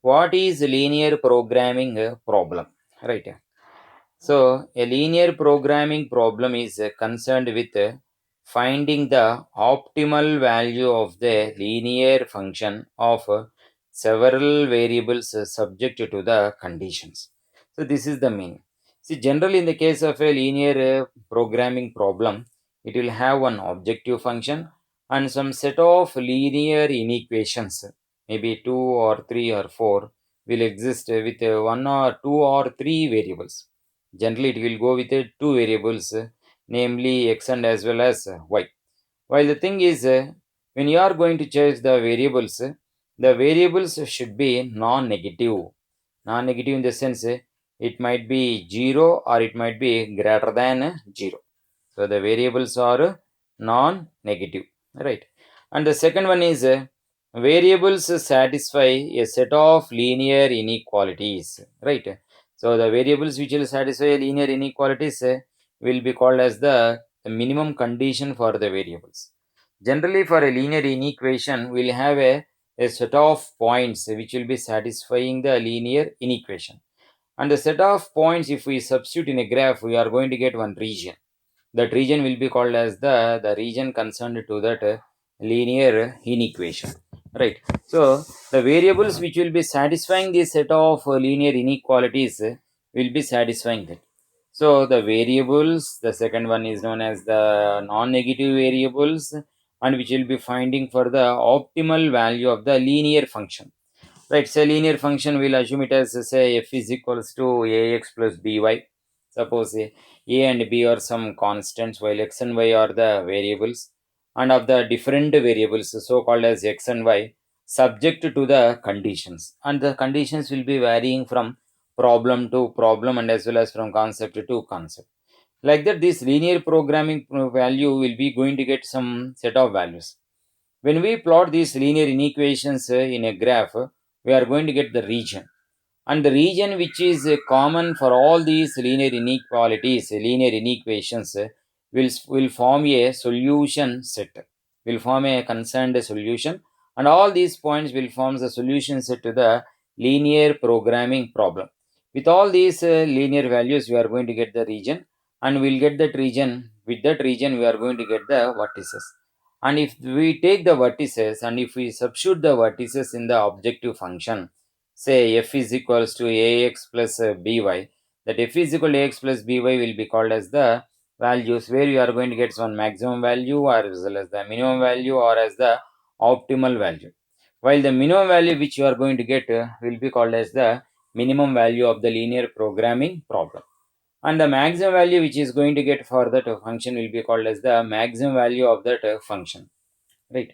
what is linear programming problem, right? So a linear programming problem is concerned with finding the optimal value of the linear function of several variables subject to the conditions. So this is the meaning. See, generally in the case of a linear programming problem, it will have one objective function and some set of linear inequations, maybe two or three or four, will exist with one or two or three variables. Generally, it will go with two variables, namely x and as well as y. While the thing is, when you are going to change the variables should be non-negative. Non-negative in the sense it might be 0 or it might be greater than 0. So the variables are non-negative, right? And the second one is variables satisfy a set of linear inequalities, right? So the variables which will satisfy linear inequalities will be called as the minimum condition for the variables. Generally, for a linear inequation, we'll have a set of points which will be satisfying the linear inequation. And the set of points, if we substitute in a graph, we are going to get one region. That region will be called as the region concerned to that linear inequation, right? So the variables which will be satisfying this set of linear inequalities will be satisfying that. So the variables, the second one is known as the non-negative variables, and which will be finding for the optimal value of the linear function. Right, so linear function, we'll assume it as say f is equals to ax plus by. Suppose a and b are some constants while x and y are the variables, and of the different variables so called as x and y subject to the conditions, and the conditions will be varying from problem to problem and as well as from concept to concept. Like that, this linear programming value will be going to get some set of values. When we plot these linear inequations in a graph, we are going to get the region. And the region which is common for all these linear inequalities, linear inequations, will form a solution set, will form a concerned solution. And all these points will form the solution set to the linear programming problem. With all these linear values, we are going to get the region, and we'll get that region. With that region, we are going to get the vertices. And if we take the vertices and if we substitute the vertices in the objective function, say f is equals to ax plus by, that f is equal to ax plus by will be called as the values where you are going to get some maximum value or as well as the minimum value or as the optimal value. While the minimum value which you are going to get will be called as the minimum value of the linear programming problem, and the maximum value which is going to get for that function will be called as the maximum value of that function, right?